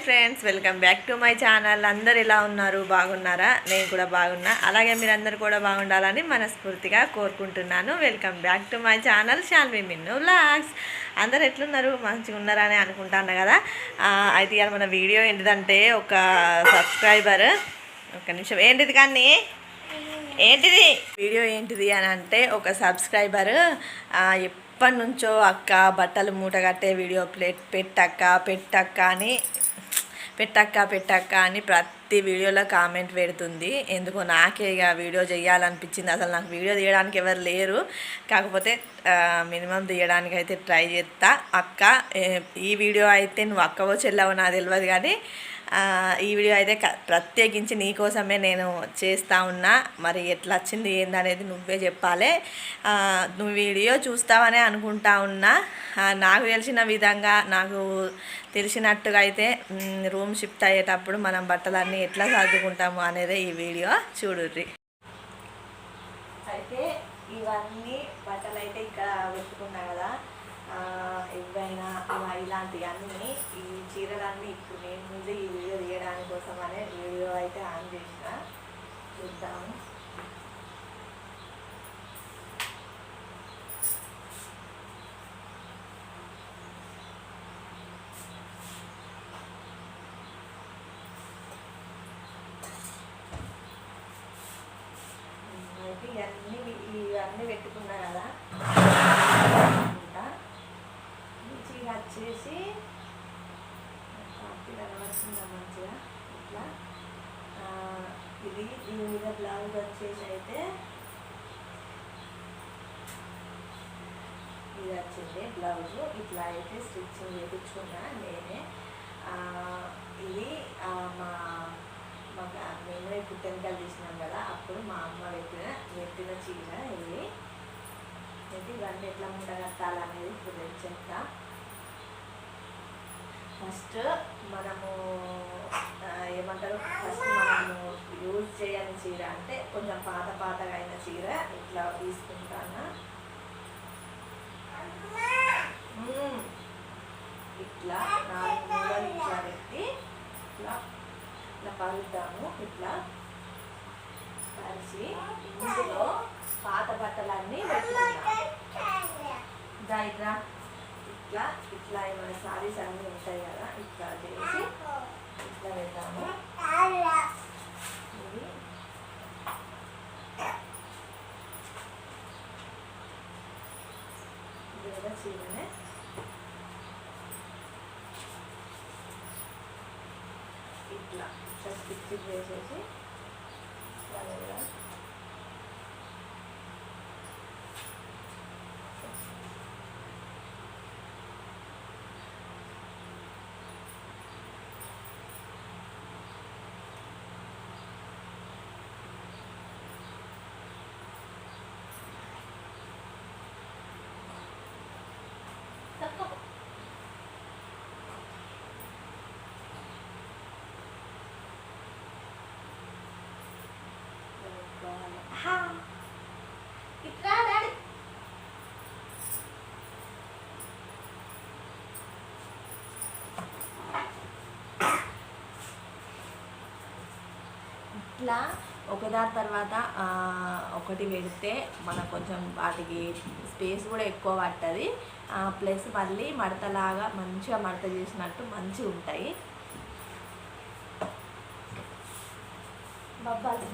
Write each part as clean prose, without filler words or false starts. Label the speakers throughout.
Speaker 1: Friends, welcome back to my channel. అందరు ఎలా ఉన్నారు? బాగున్నారా? నేను కూడా బాగున్నా. అలాగే మీరందరూ కూడా బాగుండాలని మనస్ఫూర్తిగా కోరుకుంటున్నాను. Welcome back to my channel Shanvi Minnu vlogs. అందరు ఎట్లున్నారు? మంచిగా ఉన్నారని అనుకుంటాను కదా. అయితే ఇవాళ మన వీడియో ఏంటిదంటే, ఒక సబ్స్క్రైబర్ ఒక నిమిషం, ఏంటిది కానీ ఏంటిది వీడియో ఏంటిది అని అంటే, ఒక సబ్స్క్రైబర్ ఎప్పటి నుంచో అక్క బట్టలు మూట కట్టే వీడియో పెట్టక్క అని ప్రతి వీడియోలో కామెంట్ పెడుతుంది. ఎందుకో నాకే ఇక వీడియో చేయాలనిపించింది. అసలు నాకు వీడియో తీయడానికి ఎవరు లేరు, కాకపోతే మినిమం తీయడానికి అయితే ట్రై చేస్తా. అక్క, ఈ వీడియో అయితే నువ్వు అక్కవో చెల్లవో నాకు తెలియదు, కానీ ఈ వీడియో అయితే ప్రత్యేకించి నీకోసమే నేను చేస్తూ ఉన్నా. మరి ఎట్లా వచ్చింది ఏందనేది నువ్వే చెప్పాలి. నువ్వు వీడియో చూస్తావనే అనుకుంటా ఉన్నా. నాకు తెలిసిన విధంగా, నాకు తెలిసినట్టుగా అయితే రూమ్ షిఫ్ట్ అయ్యేటప్పుడు మనం బట్టలన్నీ ఎట్లా సర్దుకుంటాము అనేదే ఈ వీడియో చూడుర్రి. అయితే ఇవన్నీ బట్టలు అయితే ఇక్కడ పెట్టుకున్నా కదా, ఇవైనా ఇలాంటివన్నీ, ఈ చీరలన్నీ ఇప్పుడు నేను ముందు ఈ వీడియో తీయడానికి కోసం అనే వీడియో అయితే ఆన్ చేసిన. చూద్దాము. అయితే ఇవన్నీ పెట్టుకున్నా కదా. చీర వచ్చేసి కనబడుతుందా మంచిగా ఇట్లా. దీని మీద బ్లౌజ్ వచ్చేసి అయితే ఇది వచ్చింది బ్లౌజు. ఇట్లా అయితే స్టిచ్చింగ్ చేయించుకున్నా నేనే. ఇది మేము పుట్టెనకాయలు తీసినాం కదా, అప్పుడు మా అమ్మ పెట్టిన చీర ఇది. అయితే ఇవన్నీ ఎట్లా ముండ కట్టాలనేది ఇప్పుడు చెప్తా. ఫస్ట్ మనము ఏమంటారు, ఫస్ట్ మనము యూజ్ చేయని చీర అంటే కొంచెం పాతగా అయిన చీర ఇట్లా తీసుకుంటాను. ఇట్లా 4 మూలలు ఇట్లా పెట్టి ఇట్లా పరుద్దాము. ఇట్లా పరిచి ఇందులో పాత బట్టలన్నీ పెట్టుకుంటాము. ఇట్లా ఇట్లా ఏమైనా సారీస్ అన్నీ ఉంటాయి కదా, ఇట్లా చేసి ఇట్లా పెడతాము. ఇది కూడా చీరనే. ఇట్లా స్టిచ్ చేసేసి ఇట్లా ఒకదాని తర్వాత ఒకటి పెడితే మనకు కొంచెం వాటికి స్పేస్ కూడా ఎక్కువ పడుతుంది. ప్లస్ మళ్ళీ మడతలాగా మంచిగా మడత చేసినట్టు మంచిగా ఉంటాయి. బబ్బాలు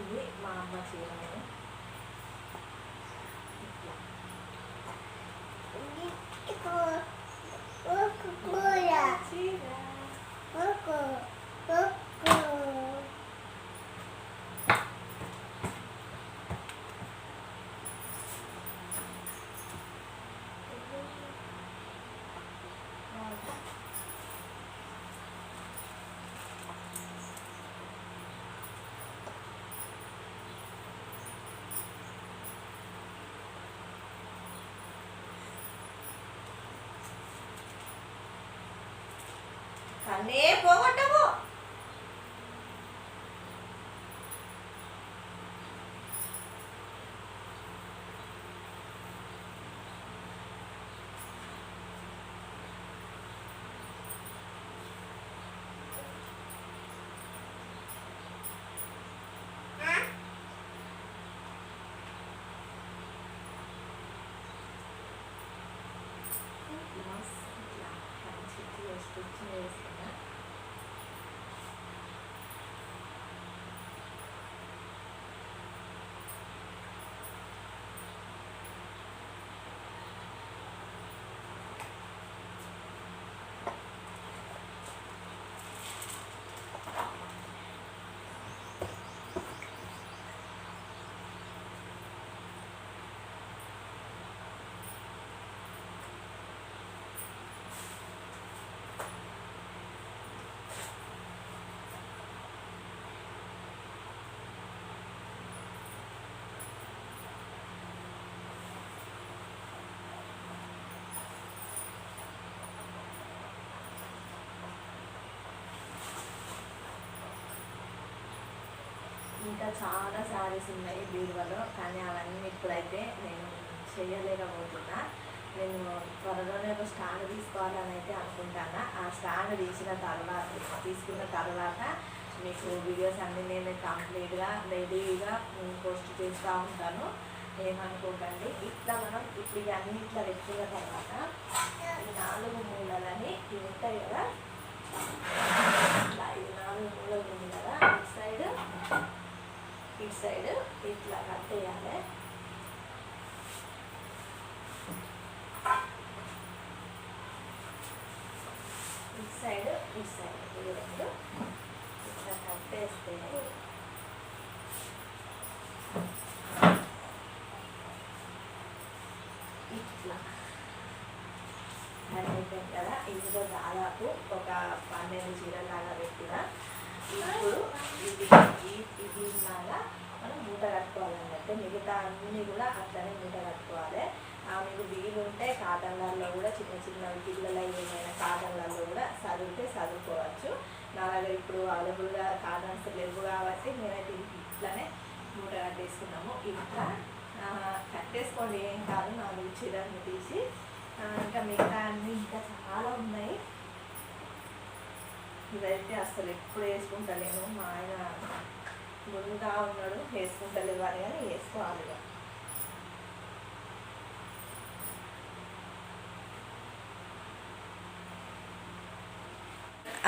Speaker 1: ఇది మా అమ్మ చీర. కన్నే పోగొట్టవు. ఇంకా చాలా శారీస్ ఉన్నాయి బీరువాలో, కానీ అవన్నీ ఇప్పుడైతే నేను చేయలేకపోతున్నా. నేను త్వరలోనే ఒక స్టాండ్ తీసుకోవాలని అయితే అనుకుంటాను. ఆ స్టాండ్ తీసుకున్న తర్వాత మీకు వీడియోస్ అన్నీ నేను కంప్లీట్గా రెడీగా పోస్ట్ చేస్తూ ఉంటాను, ఏమనుకోకండి. ఇట్లా మనం ఇప్పుడు ఇవన్నీ ఇట్లా పెట్టుకున్న తర్వాత ఈ 4 మూలలని ఉంటాయి కదా, ఇట్లా ఈ 4 మూలలు ఉంది కదా, ఇటు సైడ్ ఇట్లా కట్టేయాలి. ఇటు సైడ్ ఇది రెండు ఇట్లా కట్టేస్తే ఇట్లా అయిపోయింది కదా. ఇందులో దాదాపు ఒక 12 చీరలాగా పెట్టిన. ఇప్పుడు ఇది లాగా మనం మూట కట్టుకోవాలన్నట్టు. మిగతా అన్నీ కూడా అట్లనే మూట కట్టుకోవాలి. మీకు వీలుంటే కాటన్లలో కూడా చిన్న చిన్న పిల్లల ఏమైనా కాటన్లలో కూడా చదువుకోవచ్చు. నా దగ్గర ఇప్పుడు అవైలబుల్గా కాటన్స్ లేవు కాబట్టి నేనైతే ఇట్లనే మూట కట్టేసుకున్నాము. ఇట్లా కట్టేసుకోండి, ఏం కాదు. 4 చీరలను తీసి ఇంకా మిగతా అన్నీ ఇంకా చాలా ఉన్నాయి. ఇదైతే అసలు ఎప్పుడు వేసుకుంటలేను, మా ఆయన గుండుగా ఉన్నాడు, వేసుకుంటలేవు అని, కానీ వేసుకోవాలి.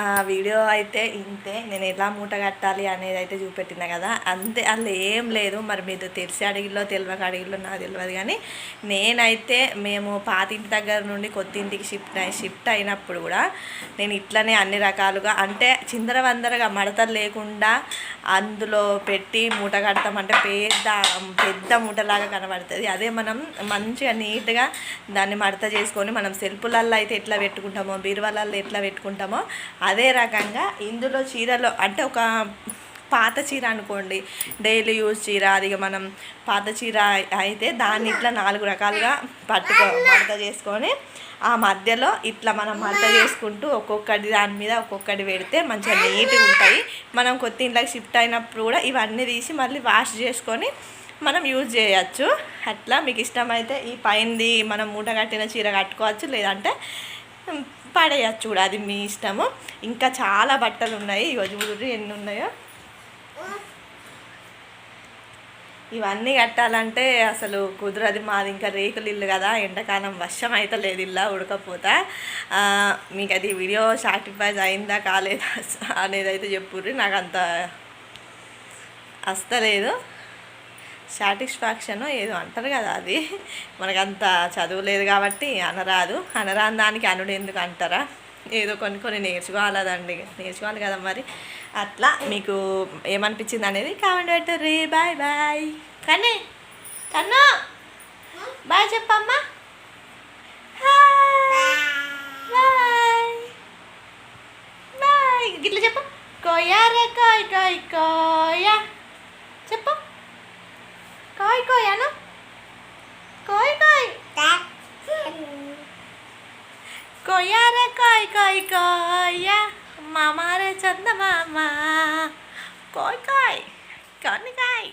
Speaker 1: ఆ వీడియో అయితే ఇంతే. నేను ఎలా మూట కట్టాలి అనేది అయితే చూపెట్టినా కదా, అంతే. అందులో ఏం లేదు. మరి మీరు తెలిసి అడిగిలో తెలియక అడిగిలో నాకు తెలియదు, కానీ నేనైతే మేము పాతింటి దగ్గర నుండి కొత్త ఇంటికి షిఫ్ట్ అయినప్పుడు కూడా నేను ఇట్లనే అన్ని రకాలుగా, అంటే చిందరవందరగా మడతలు లేకుండా అందులో పెట్టి మూట కడతామంటే పెద్ద మూటలాగా కనబడుతుంది. అదే మనం మంచిగా నీట్గా దాన్ని మడత చేసుకొని మనం సెల్ఫులల్లో అయితే ఎట్లా పెట్టుకుంటామో, బీరువాలల్లో ఎట్లా పెట్టుకుంటామో అదే రకంగా ఇందులో చీరలో, అంటే ఒక పాత చీర అనుకోండి, డైలీ యూజ్ చీర, అది మనం పాత చీర అయితే దాన్ని ఇట్లా 4 రకాలుగా మడత చేసుకొని ఆ మధ్యలో ఇట్లా మనం మడత చేసుకుంటూ ఒక్కొక్కటి దాని మీద ఒక్కొక్కటి పెడితే మంచిగా నీట్గా ఉంటాయి. మనం కొత్త ఇంట్లోకి షిఫ్ట్ అయినప్పుడు కూడా ఇవన్నీ తీసి మళ్ళీ వాష్ చేసుకొని మనం యూజ్ చేయొచ్చు. అట్లా మీకు ఇష్టమైతే ఈ పైనది మనం మూట కట్టిన చీర కట్టుకోవచ్చు, లేదంటే పడేయచ్చు కూడా, అది మీ ఇష్టము. ఇంకా చాలా బట్టలు ఉన్నాయి. ఈరోజు చూడండి ఎన్ని ఉన్నాయో. ఇవన్నీ కట్టాలంటే అసలు కుదరదు. మాది ఇంకా రేకులు ఇల్లు కదా, ఎండాకాలం వర్షం అయితే లేదు, ఇల్లా ఉడకపోతా. మీకు అది వీడియో సాటిస్ఫైజ్ అయిందా కాలేదా అనేది అయితే చెప్పుర్రి. నాకు అంత వస్తలేదు, సాటిస్ఫాక్షన్ ఏదో అంటారు కదా, అది మనకంత చదువు లేదు కాబట్టి అనరాని దానికి అనుడు ఎందుకు అంటారా? ఏదో కొన్ని నేర్చుకోవాలి కదా మరి. అట్లా మీకు ఏమనిపించింది అనేది కామెంట్ పెట్టండి. Bye bye. కన్ను బాయ్ చెప్పమ్మా. Bye bye. గిట్ల చెప్పు. కోయారే కోయ్ కోయ్ కోయా చెప్పు. కోయ్ కోయ్ అను. కోయ్ కోయ్ కోయారే కోయ్ కోయ్ కోయా. మామారే చందమామ కోయ్ కాయ్ కన్నికాయ్